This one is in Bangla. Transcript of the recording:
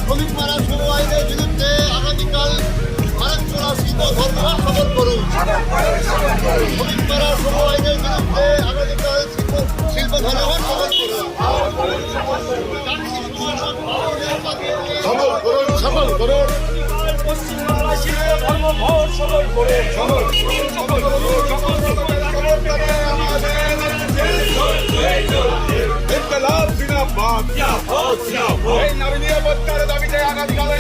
শ্রমিকমারা শুরু আইনের বিরুদ্ধে আগামীকাল ভারতচোরা শিল্প ধর্মঘট সফল করুন। শ্রমিকমারা শুরু আইনের বিরুদ্ধে আগামীকাল শিল্প ধর্মঘট সফল করুন। সফল করুন। পশ্চিমবাংলা শিল্প ধর্মঘট সফল করে ইনকলাব জিন্দাবাদ। এই নারী নিরাপত্তার দাবিতে আগামীকাল